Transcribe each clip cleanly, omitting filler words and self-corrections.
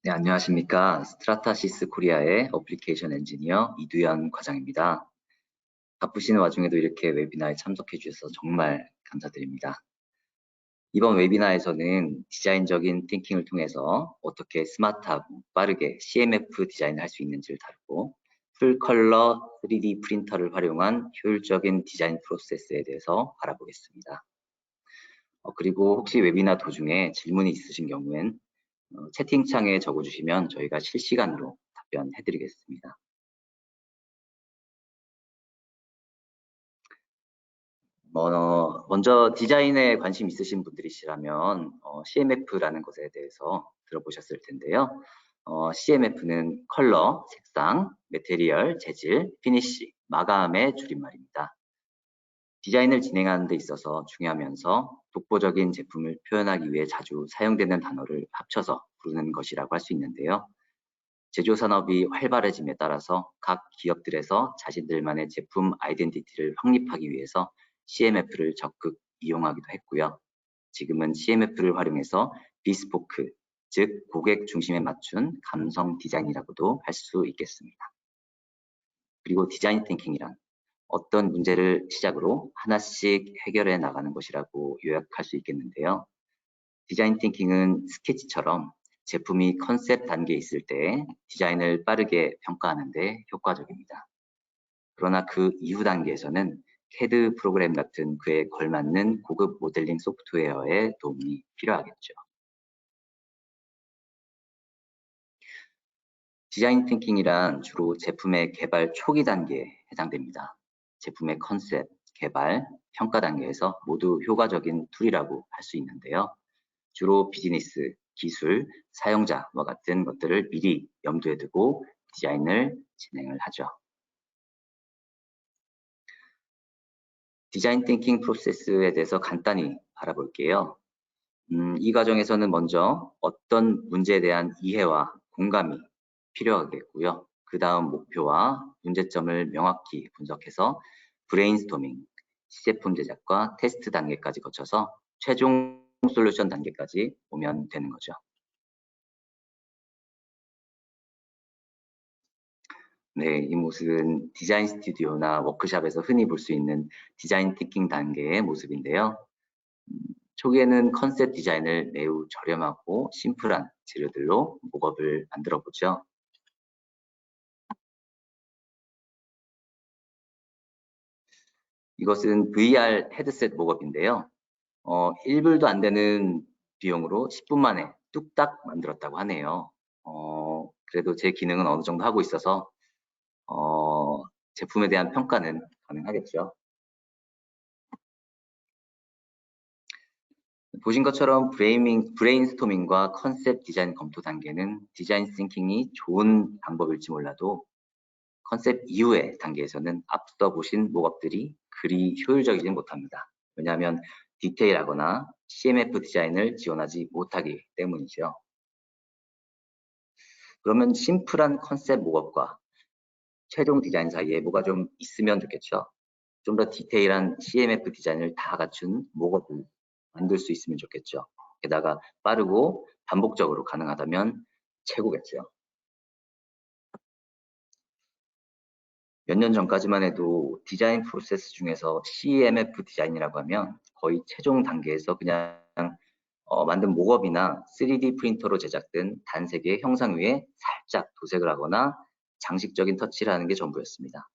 네, 안녕하십니까. 스트라타시스 코리아의 어플리케이션 엔지니어 이두현 과장입니다. 바쁘신 와중에도 이렇게 웨비나에 참석해 주셔서 정말 감사드립니다. 이번 웨비나에서는 디자인적인 띵킹을 통해서 어떻게 스마트하고 빠르게 CMF 디자인을 할 수 있는지를 다루고 풀 컬러 3D 프린터를 활용한 효율적인 디자인 프로세스에 대해서 알아보겠습니다. 그리고 혹시 웨비나 도중에 질문이 있으신 경우엔 채팅창에 적어주시면 저희가 실시간으로 답변해드리겠습니다. 먼저 디자인에 관심 있으신 분들이시라면 CMF라는 것에 대해서 들어보셨을 텐데요. CMF는 컬러, 색상, 매테리얼, 재질, 피니쉬, 마감의 줄임말입니다. 디자인을 진행하는 데 있어서 중요하면서 독보적인 제품을 표현하기 위해 자주 사용되는 단어를 합쳐서 부르는 것이라고 할 수 있는데요. 제조산업이 활발해짐에 따라서 각 기업들에서 자신들만의 제품 아이덴티티를 확립하기 위해서 CMF를 적극 이용하기도 했고요. 지금은 CMF를 활용해서 비스포크, 즉 고객 중심에 맞춘 감성 디자인이라고도 할 수 있겠습니다. 그리고 디자인 띵킹이란 어떤 문제를 시작으로 하나씩 해결해 나가는 것이라고 요약할 수 있겠는데요. 디자인 띵킹은 스케치처럼 제품이 컨셉 단계에 있을 때 디자인을 빠르게 평가하는 데 효과적입니다. 그러나 그 이후 단계에서는 CAD 프로그램 같은 그에 걸맞는 고급 모델링 소프트웨어의 도움이 필요하겠죠. 디자인 띵킹이란 주로 제품의 개발 초기 단계에 해당됩니다. 제품의 컨셉, 개발, 평가 단계에서 모두 효과적인 툴이라고 할 수 있는데요. 주로 비즈니스, 기술, 사용자와 같은 것들을 미리 염두에 두고 디자인을 진행을 하죠. 디자인 띵킹 프로세스에 대해서 간단히 알아볼게요. 이 과정에서는 먼저 어떤 문제에 대한 이해와 공감이 필요하겠고요. 그 다음 목표와 문제점을 명확히 분석해서 브레인스토밍, 시제품 제작과 테스트 단계까지 거쳐서 최종 솔루션 단계까지 오면 되는 거죠. 네, 이 모습은 디자인 스튜디오나 워크샵에서 흔히 볼 수 있는 디자인 띵킹 단계의 모습인데요. 초기에는 컨셉 디자인을 매우 저렴하고 심플한 재료들로 목업을 만들어 보죠. 이것은 VR 헤드셋 목업인데요. 1불도 안 되는 비용으로 10분 만에 뚝딱 만들었다고 하네요. 그래도 제 기능은 어느 정도 하고 있어서 제품에 대한 평가는 가능하겠죠. 보신 것처럼 브레인스토밍과 컨셉 디자인 검토 단계는 디자인 싱킹이 좋은 방법일지 몰라도 컨셉 이후의 단계에서는 앞서 보신 목업들이 그리 효율적이지 못합니다. 왜냐하면 디테일하거나 CMF 디자인을 지원하지 못하기 때문이죠. 그러면 심플한 컨셉 목업과 최종 디자인 사이에 뭐가 좀 있으면 좋겠죠. 좀 더 디테일한 CMF 디자인을 다 갖춘 목업을 만들 수 있으면 좋겠죠. 게다가 빠르고 반복적으로 가능하다면 최고겠죠. 몇 년 전까지만 해도 디자인 프로세스 중에서 CMF 디자인이라고 하면 거의 최종 단계에서 그냥 만든 목업이나 3D 프린터로 제작된 단색의 형상 위에 살짝 도색을 하거나 장식적인 터치를 하는 게 전부였습니다.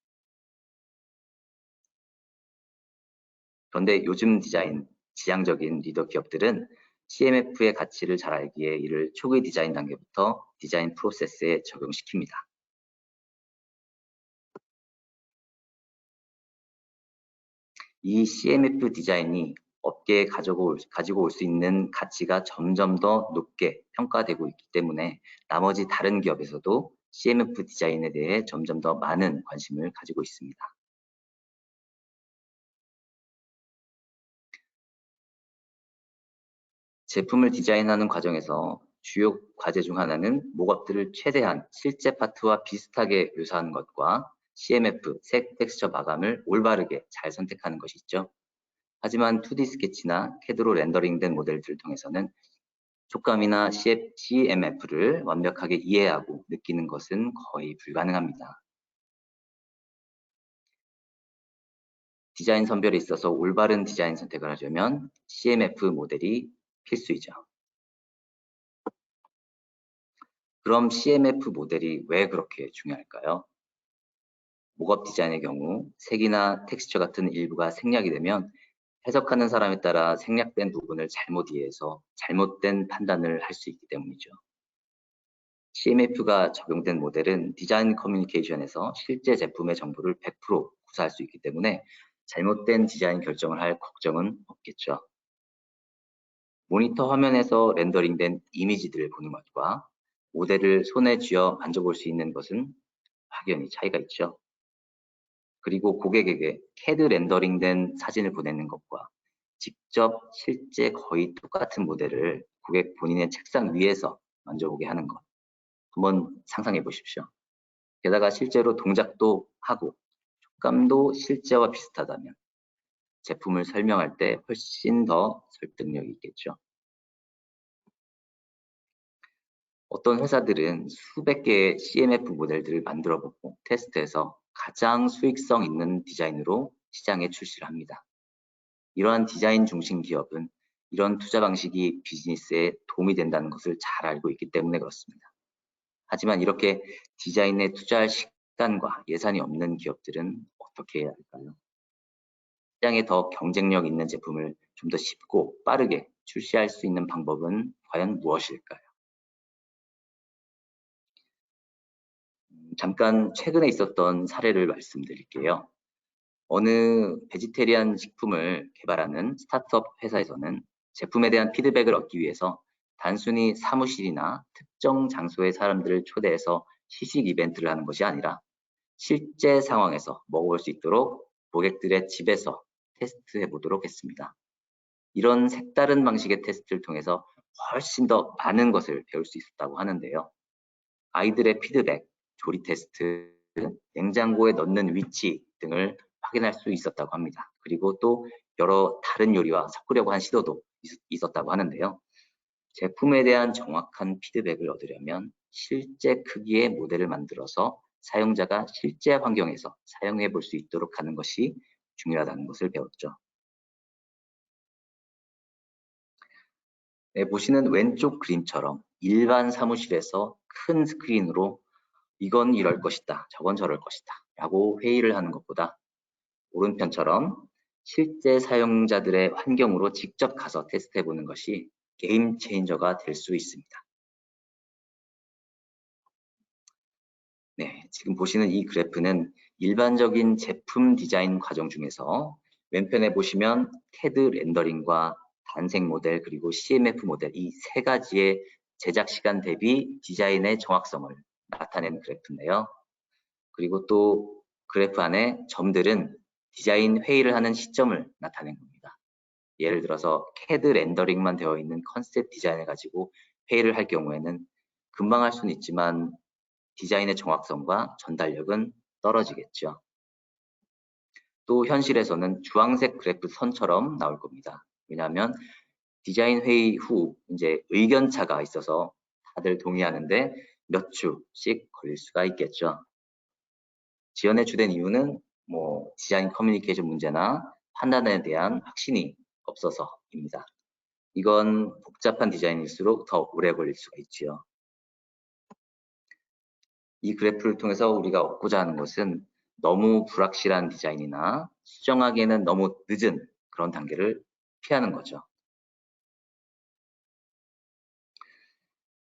그런데 요즘 디자인, 지향적인 리더 기업들은 CMF의 가치를 잘 알기에 이를 초기 디자인 단계부터 디자인 프로세스에 적용시킵니다. 이 CMF 디자인이 업계에 가지고 올 수 있는 가치가 점점 더 높게 평가되고 있기 때문에 나머지 다른 기업에서도 CMF 디자인에 대해 점점 더 많은 관심을 가지고 있습니다. 제품을 디자인하는 과정에서 주요 과제 중 하나는 목업들을 최대한 실제 파트와 비슷하게 묘사하는 것과 CMF, 색, 텍스처 마감을 올바르게 잘 선택하는 것이 있죠. 하지만 2D 스케치나 CAD로 렌더링된 모델들을 통해서는 촉감이나 CMF를 완벽하게 이해하고 느끼는 것은 거의 불가능합니다. 디자인 선별에 있어서 올바른 디자인 선택을 하려면 CMF 모델이 필수이죠. 그럼 CMF 모델이 왜 그렇게 중요할까요? 목업 디자인의 경우 색이나 텍스처 같은 일부가 생략이 되면 해석하는 사람에 따라 생략된 부분을 잘못 이해해서 잘못된 판단을 할 수 있기 때문이죠. CMF가 적용된 모델은 디자인 커뮤니케이션에서 실제 제품의 정보를 100% 구사할 수 있기 때문에 잘못된 디자인 결정을 할 걱정은 없겠죠. 모니터 화면에서 렌더링된 이미지들을 보는 것과 모델을 손에 쥐어 만져볼 수 있는 것은 확연히 차이가 있죠. 그리고 고객에게 CAD 렌더링된 사진을 보내는 것과 직접 실제 거의 똑같은 모델을 고객 본인의 책상 위에서 만져보게 하는 것. 한번 상상해 보십시오. 게다가 실제로 동작도 하고 촉감도 실제와 비슷하다면 제품을 설명할 때 훨씬 더 설득력이 있겠죠. 어떤 회사들은 수백 개의 CMF 모델들을 만들어 보고 테스트해서 가장 수익성 있는 디자인으로 시장에 출시를 합니다. 이러한 디자인 중심 기업은 이런 투자 방식이 비즈니스에 도움이 된다는 것을 잘 알고 있기 때문에 그렇습니다. 하지만 이렇게 디자인에 투자할 시간과 예산이 없는 기업들은 어떻게 해야 할까요? 시장에 더 경쟁력 있는 제품을 좀 더 쉽고 빠르게 출시할 수 있는 방법은 과연 무엇일까요? 잠깐 최근에 있었던 사례를 말씀드릴게요. 어느 베지테리안 식품을 개발하는 스타트업 회사에서는 제품에 대한 피드백을 얻기 위해서 단순히 사무실이나 특정 장소의 사람들을 초대해서 시식 이벤트를 하는 것이 아니라 실제 상황에서 먹어볼 수 있도록 고객들의 집에서 테스트해 보도록 했습니다. 이런 색다른 방식의 테스트를 통해서 훨씬 더 많은 것을 배울 수 있었다고 하는데요. 아이들의 피드백, 조리 테스트, 냉장고에 넣는 위치 등을 확인할 수 있었다고 합니다. 그리고 또 여러 다른 요리와 섞으려고 한 시도도 있었다고 하는데요. 제품에 대한 정확한 피드백을 얻으려면 실제 크기의 모델을 만들어서 사용자가 실제 환경에서 사용해 볼 수 있도록 하는 것이 중요하다는 것을 배웠죠. 네, 보시는 왼쪽 그림처럼 일반 사무실에서 큰 스크린으로 이건 이럴 것이다, 저건 저럴 것이다 라고 회의를 하는 것보다 오른편처럼 실제 사용자들의 환경으로 직접 가서 테스트해 보는 것이 게임 체인저가 될 수 있습니다. 네, 지금 보시는 이 그래프는 일반적인 제품 디자인 과정 중에서 왼편에 보시면 CAD 렌더링과 단색 모델 그리고 CMF 모델 이 세 가지의 제작 시간 대비 디자인의 정확성을 나타내는 그래프인데요. 그리고 또 그래프 안에 점들은 디자인 회의를 하는 시점을 나타낸 겁니다. 예를 들어서 CAD 렌더링만 되어 있는 컨셉 디자인을 가지고 회의를 할 경우에는 금방 할 수는 있지만 디자인의 정확성과 전달력은 떨어지겠죠. 또 현실에서는 주황색 그래프 선처럼 나올 겁니다. 왜냐하면 디자인 회의 후 이제 의견차가 있어서 다들 동의하는데 몇 주씩 걸릴 수가 있겠죠. 지연의 주된 이유는 디자인 커뮤니케이션 문제나 판단에 대한 확신이 없어서입니다. 이건 복잡한 디자인일수록 더 오래 걸릴 수가 있지요. 이 그래프를 통해서 우리가 얻고자 하는 것은 너무 불확실한 디자인이나 수정하기에는 너무 늦은 그런 단계를 피하는 거죠.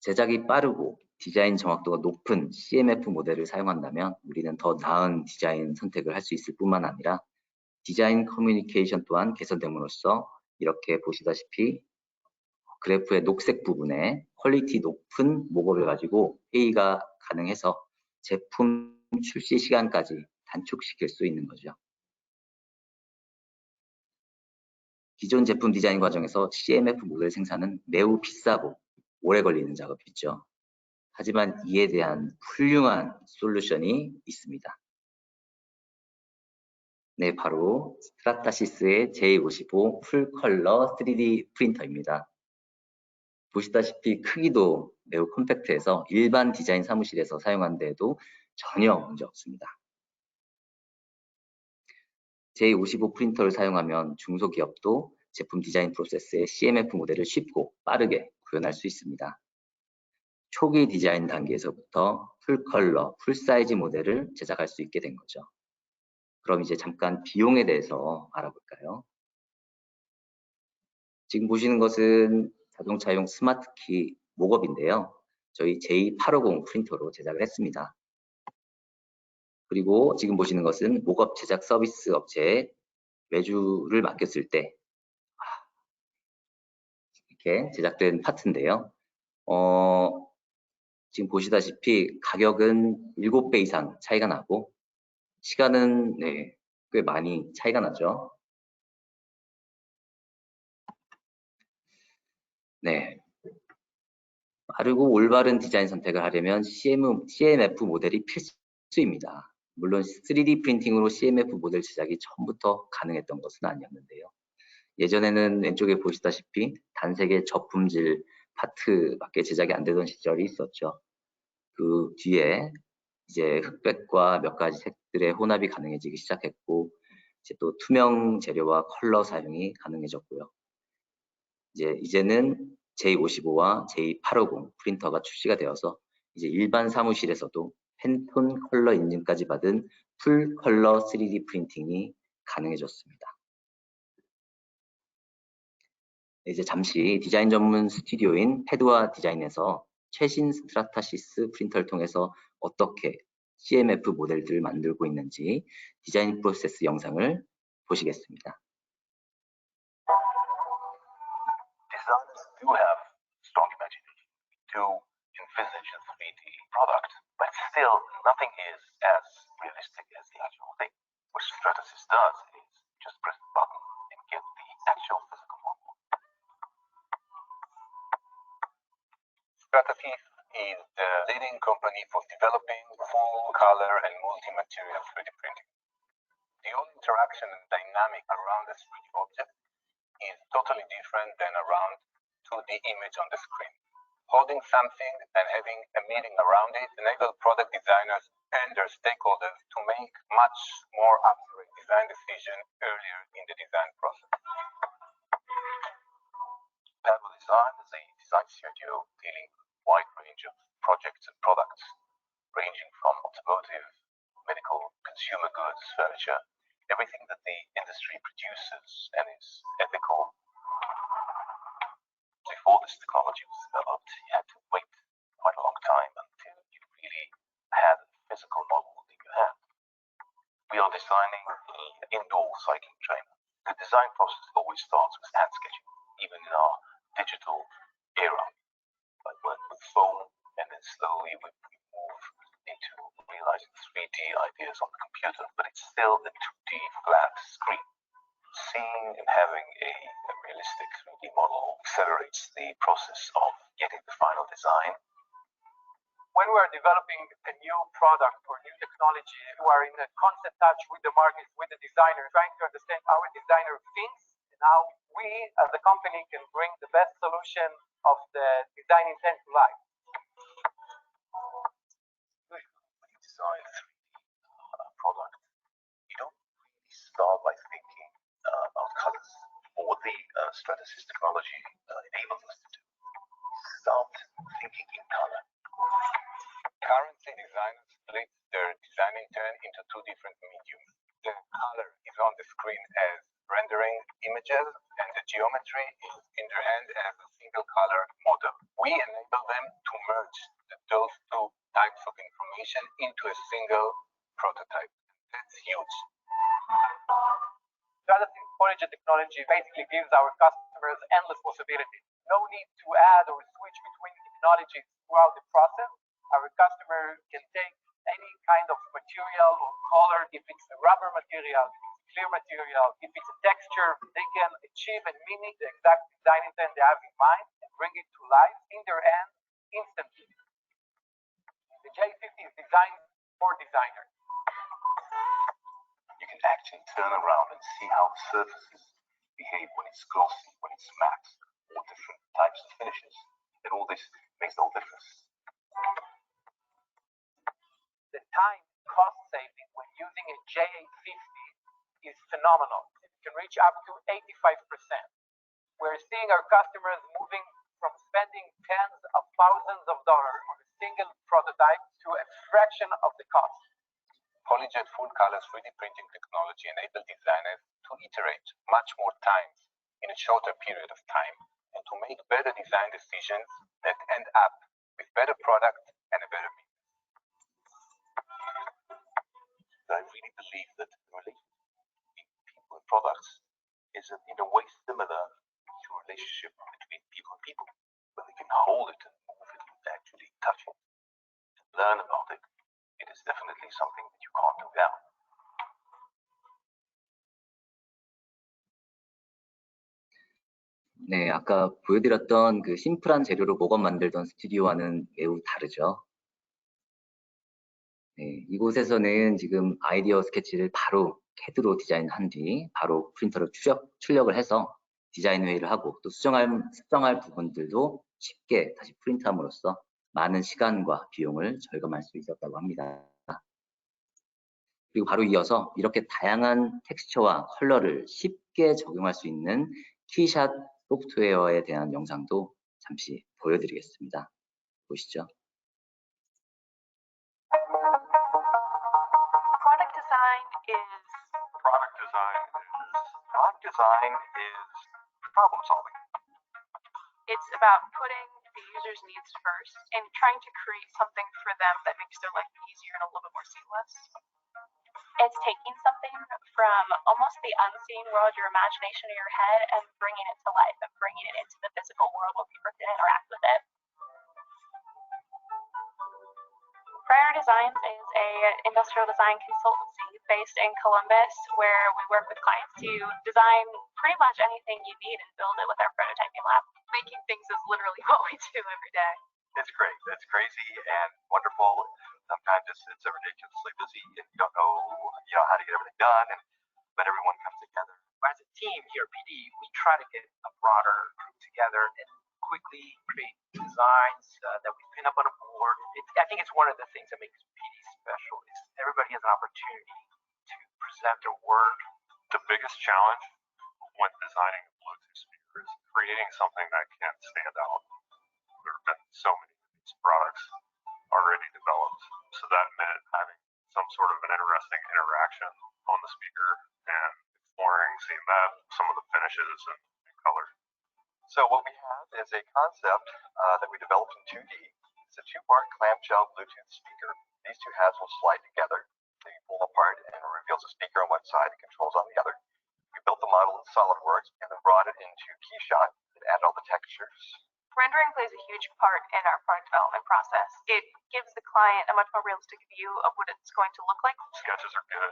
제작이 빠르고 디자인 정확도가 높은 CMF 모델을 사용한다면 우리는 더 나은 디자인 선택을 할 수 있을 뿐만 아니라 디자인 커뮤니케이션 또한 개선됨으로써 이렇게 보시다시피 그래프의 녹색 부분에 퀄리티 높은 목업을 가지고 회의가 가능해서 제품 출시 시간까지 단축시킬 수 있는 거죠. 기존 제품 디자인 과정에서 CMF 모델 생산은 매우 비싸고 오래 걸리는 작업이죠. 하지만 이에 대한 훌륭한 솔루션이 있습니다. 네, 바로 스트라타시스의 J55 풀컬러 3D 프린터입니다. 보시다시피 크기도 매우 컴팩트해서 일반 디자인 사무실에서 사용하는 데에도 전혀 문제 없습니다. J55 프린터를 사용하면 중소기업도 제품 디자인 프로세스에 CMF 모델을 쉽고 빠르게 구현할 수 있습니다. 초기 디자인 단계에서부터 풀 컬러, 풀 사이즈 모델을 제작할 수 있게 된 거죠. 그럼 이제 잠깐 비용에 대해서 알아볼까요? 지금 보시는 것은 자동차용 스마트키 목업인데요. 저희 J850 프린터로 제작을 했습니다. 그리고 지금 보시는 것은 목업 제작 서비스 업체에 외주를 맡겼을 때 이렇게 제작된 파트인데요. 지금 보시다시피 가격은 7배 이상 차이가 나고 시간은 꽤 많이 차이가 나죠. 네. 빠르고 올바른 디자인 선택을 하려면 CMF 모델이 필수입니다. 물론 3D 프린팅으로 CMF 모델 제작이 처음부터 가능했던 것은 아니었는데요. 예전에는 왼쪽에 보시다시피 단색의 저품질 파트밖에 제작이 안 되던 시절이 있었죠. 그 뒤에 이제 흑백과 몇 가지 색들의 혼합이 가능해지기 시작했고 이제 또 투명 재료와 컬러 사용이 가능해졌고요. 이제는 J55와 J850 프린터가 출시가 되어서 이제 일반 사무실에서도 팬톤 컬러 인증까지 받은 풀 컬러 3D 프린팅이 가능해졌습니다. 이제 잠시 디자인 전문 스튜디오인 패드와 디자인에서 최신 스트라타시스 프린터를 통해서 어떻게 CMF 모델들을 만들고 있는지 디자인 프로세스 영상을 보시겠습니다. Designers do have strong imagination to envisage a 3D product, but still nothing is as realistic as the actual thing. What Stratasys does is just press the button and get the actual physical model. Stratasys is the leading company for developing full color and multi-material 3D printing. The whole interaction and dynamic around the 3D object is totally different than around 2D image on the screen. Holding something and having a meaning around it enables product designers and their stakeholders to make much more accurate design decisions earlier in the design process. Pebble Design is a design studio dealing with a wide range of projects and products, ranging from automotive, medical, consumer goods, furniture, everything that the industry produces and is ethical. Before this technology was developed, you had to wait quite a long time until you really had a physical model in your hand. We are designing an indoor cycling trainer. The design process always starts with hand sketching, even in our digital era. I work with foam, and then slowly we move into realizing 3D ideas on the computer, but it's still a 2D flat screen. Seeing and having a realistic 3D model accelerates the process of getting the final design. When we are developing a new product or new technology, we are in a constant touch with the market, with the designer, trying to understand how a designer thinks and how we as a company can bring the best solution of the design intent to life. When you design a 3D product, you don't really start by thinking about colors, or what the Stratasys technology enables us to do. Start thinking in color. Currently, designers split their design intent into two different mediums. The color is on the screen as rendering images, and the geometry is in their hand as a single color model. We enable them to merge those two types of information into a single prototype. That's huge. Stratasys PolyJet technology basically gives our customers endless possibilities. No need to add or switch between technologies throughout the process. Our customer can take any kind of material or color, if it's a rubber material, if it's a clear material, if it's a texture, they can achieve and mimic the exact design intent they have in mind and bring it to life in their hand instantly. The J50 is designed for designers. You can actually turn around and see how the surfaces behave when it's glossy, when it's matte, or different types of finishes. And all this makes all difference. The time cost saving when using a J850 is phenomenal. It can reach up to 85%. We're seeing our customers moving from spending tens of thousands of dollars on a single prototype to a fraction of the cost. PolyJet full color 3D printing technology enables designers to iterate much more times in a shorter period of time and to make better design decisions that end up with better product and a better business. I really believe that the relationship between people and products is in a way similar to a relationship between people and people, where they can hold it and move it and actually touch it, learn about it. It is definitely something that you can't do without. 네, 아까 보여드렸던 그 심플한 재료로 목업 만들던 스튜디오와는 매우 다르죠. 네, 이곳에서는 지금 아이디어 스케치를 바로 CAD로 디자인한 뒤 바로 프린터로 출력을 해서 디자인 회의를 하고 또 수정할 부분들도 쉽게 다시 프린트함으로써 많은 시간과 비용을 절감할 수 있었다고 합니다. 그리고 바로 이어서 이렇게 다양한 텍스처와 컬러를 쉽게 적용할 수 있는 키샷 소프트웨어에 대한 영상도 잠시 보여드리겠습니다. 보시죠. Product design is problem solving. It's about putting the user's needs first and trying to create something for them that makes their life easier and a little bit more seamless. It's taking something from almost the unseen world, your imagination in your head, and bringing it to life and bringing it into the physical world where people can interact with it. Prior Designs is an industrial design consultancy based in Columbus where we work with clients to design pretty much anything you need and build it with our prototyping lab. Making things is literally what we do every day. It's great. It's crazy and wonderful. Sometimes it's ridiculously busy and you don't know, how to get everything done, but everyone comes together. As a team here at PD, we try to get a broader group together and quickly create designs that we pin up on a board. I think it's one of the things that makes PD special is everybody has an opportunity to present their work. The biggest challenge when designing a Bluetooth speaker is creating something that can stand out. There have been so many of these products already developed, so that meant having some sort of an interesting interaction on the speaker and exploring, seeing that, some of the finishes and color. So what we have is a concept that we developed in 2D. It's a two-part clamshell Bluetooth speaker. These two halves will slide together. They pull apart and it reveals a speaker on one side and controls on the other. We built the model in SolidWorks and then brought it into KeyShot and added all the textures. Rendering plays a huge part in our product development process. It gives the client a much more realistic view of what it's going to look like. Sketches are good.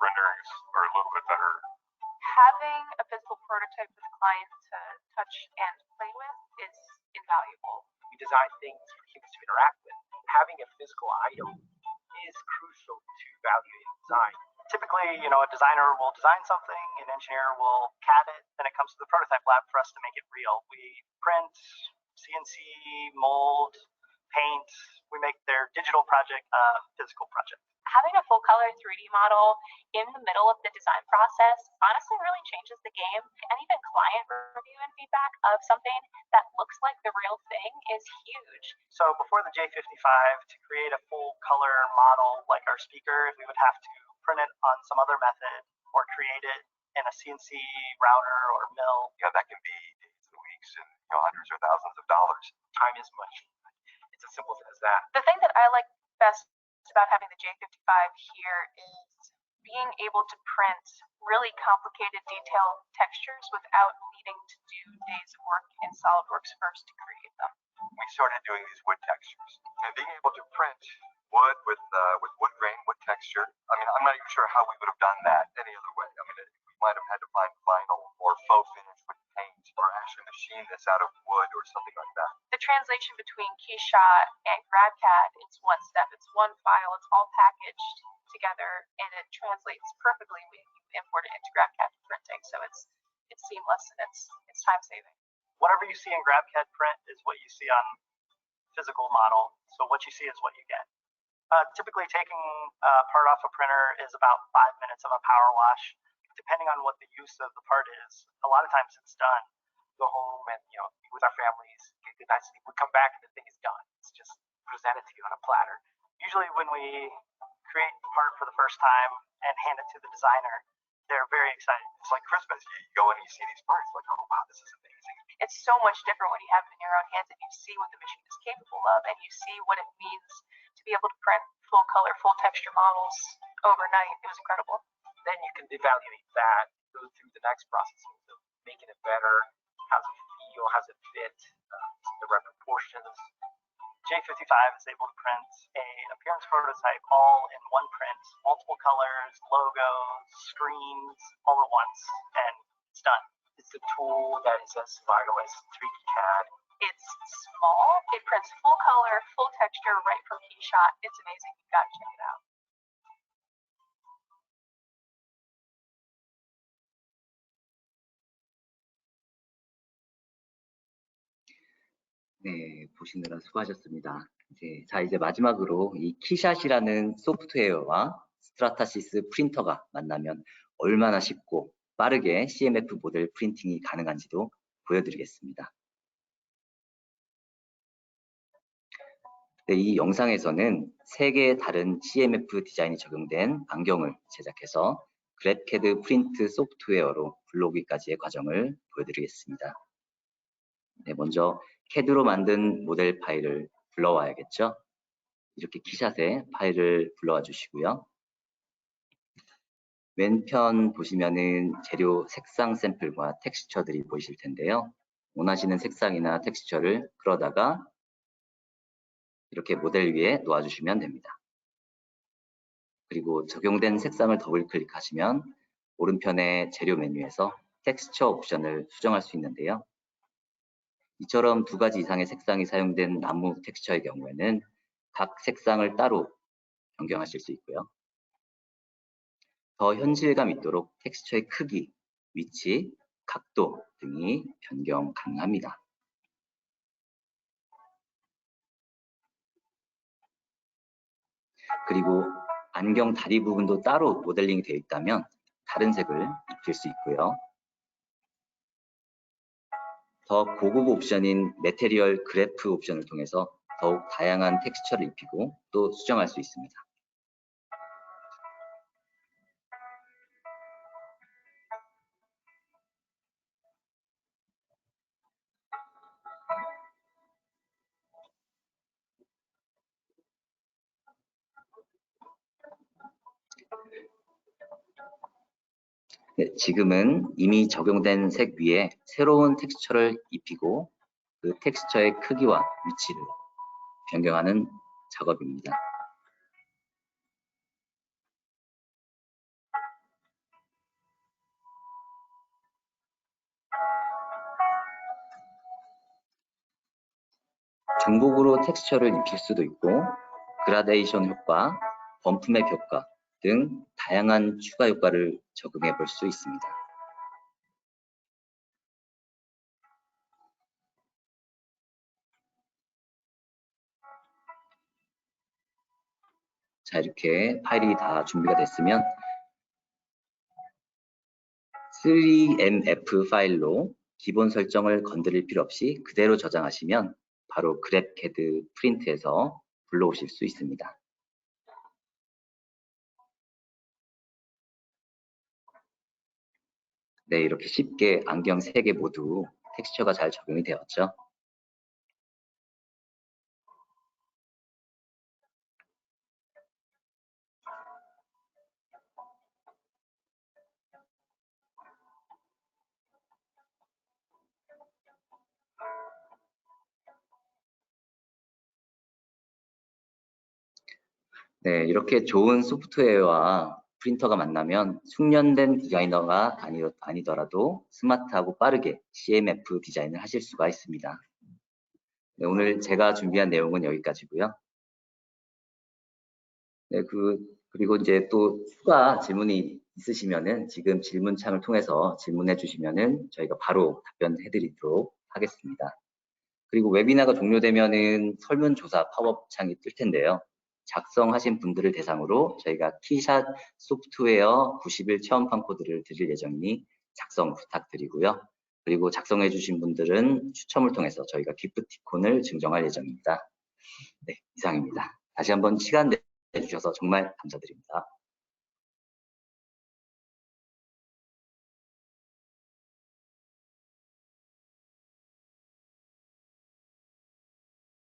Renderings are a little bit better. Having a physical prototype for the client to touch and play with is invaluable. We design things for humans to interact with. Having a physical item is crucial to evaluating design. Typically, a designer will design something, an engineer will CAD it, then it comes to the prototype lab for us to make it real. We print, CNC, mold, paint. We make their digital project a physical project. Having a full color 3D model in the middle of the design process honestly really changes the game. And even client review and feedback of something that looks like the real thing is huge. So before the J55, to create a full color model like our speaker, we would have to print it on some other method or create it in a CNC router or mill. That can be days and weeks and hundreds or thousands of dollars. Time is money. It's as simple as that. The thing that I like best about having the J55 here is being able to print really complicated detailed textures without needing to do days of work in SolidWorks first to create them. We started doing these wood textures and being able to print wood with wood grain, wood texture. I'm not even sure how we would have done that any other way. We might have had to find vinyl or faux finish with paint or actually machine this out of wood or something like that. The translation between KeyShot and GrabCAD is one step. It's one file. It's all packaged together and it translates perfectly when you import it into GrabCAD printing. So it's seamless and it's time saving. whatever you see in GrabCAD print is what you see on physical model. So what you see is what you get. Typically taking part off a printer is about 5 minutes of a power wash. Depending on what the use of the part is, a lot of times it's done. Go home and, you know, be with our families, get good night's sleep. We come back and the thing is done. It's just presented to you on a platter. Usually when we create the part for the first time and hand it to the designer, they're very excited. It's like Christmas. You go and you see these parts, like, oh wow, this is amazing. It's so much different when you have it in your own hands and you see what the machine is capable of and you see what it means to be able to print full color, full texture models overnight. It was incredible. Then you can evaluate that, go through the next process of making it better. How's it feel? How's it fit? The right proportions. J55 is able to print a appearance prototype all in one print, multiple colors, logos, screens, all at once, and it's done. It's a tool that is as vital as 3D CAD. It's small. It prints full color, full texture right from KeyShot. It's amazing. You've got to check it out. 네, 보시느라 수고하셨습니다. 이제 마지막으로 이 키샷이라는 소프트웨어와 스트라타시스 프린터가 만나면 얼마나 쉽고 빠르게 CMF 모델 프린팅이 가능한지도 보여드리겠습니다. 네, 이 영상에서는 3개의 다른 CMF 디자인이 적용된 안경을 제작해서 그래프캐드 프린트 소프트웨어로 불러오기까지의 과정을 보여드리겠습니다. 네, 먼저 CAD로 만든 모델 파일을 불러와야겠죠. 이렇게 키샷에 파일을 불러와 주시고요. 왼편 보시면은 재료 색상 샘플과 텍스처들이 보이실 텐데요. 원하시는 색상이나 텍스처를 끌어다가 이렇게 모델 위에 놓아주시면 됩니다. 그리고 적용된 색상을 더블 클릭하시면 오른편의 재료 메뉴에서 텍스처 옵션을 수정할 수 있는데요. 이처럼 2가지 이상의 색상이 사용된 나무 텍스처의 경우에는 각 색상을 따로 변경하실 수 있고요. 더 현실감 있도록 텍스처의 크기, 위치, 각도 등이 변경 가능합니다. 그리고 안경 다리 부분도 따로 모델링이 되어 있다면 다른 색을 입힐 수 있고요. 더 고급 옵션인 매테리얼 그래프 옵션을 통해서 더욱 다양한 텍스처를 입히고 또 수정할 수 있습니다. 네, 지금은 이미 적용된 색 위에 새로운 텍스처를 입히고 그 텍스처의 크기와 위치를 변경하는 작업입니다. 중복으로 텍스처를 입힐 수도 있고 그라데이션 효과, 범프맵 효과 등 다양한 추가 효과를 적용해 볼 수 있습니다. 자, 이렇게 파일이 다 준비가 됐으면 3MF 파일로 기본 설정을 건드릴 필요 없이 그대로 저장하시면 바로 그래프캐드 프린트에서 불러오실 수 있습니다. 네, 이렇게 쉽게 안경 3개 모두 텍스처가 잘 적용이 되었죠. 네, 이렇게 좋은 소프트웨어와 프린터가 만나면 숙련된 디자이너가 아니더라도 스마트하고 빠르게 CMF 디자인을 하실 수가 있습니다. 네, 오늘 제가 준비한 내용은 여기까지고요. 네, 그리고 이제 또 추가 질문이 있으시면은 지금 질문창을 통해서 질문해 주시면은 저희가 바로 답변해 드리도록 하겠습니다. 그리고 웨비나가 종료되면은 설문조사 팝업 창이 뜰 텐데요. 작성하신 분들을 대상으로 저희가 키샷 소프트웨어 90일 체험판 코드를 드릴 예정이니 작성 부탁드리고요. 그리고 작성해 주신 분들은 추첨을 통해서 저희가 기프티콘을 증정할 예정입니다. 네, 이상입니다. 다시 한번 시간 내주셔서 정말 감사드립니다.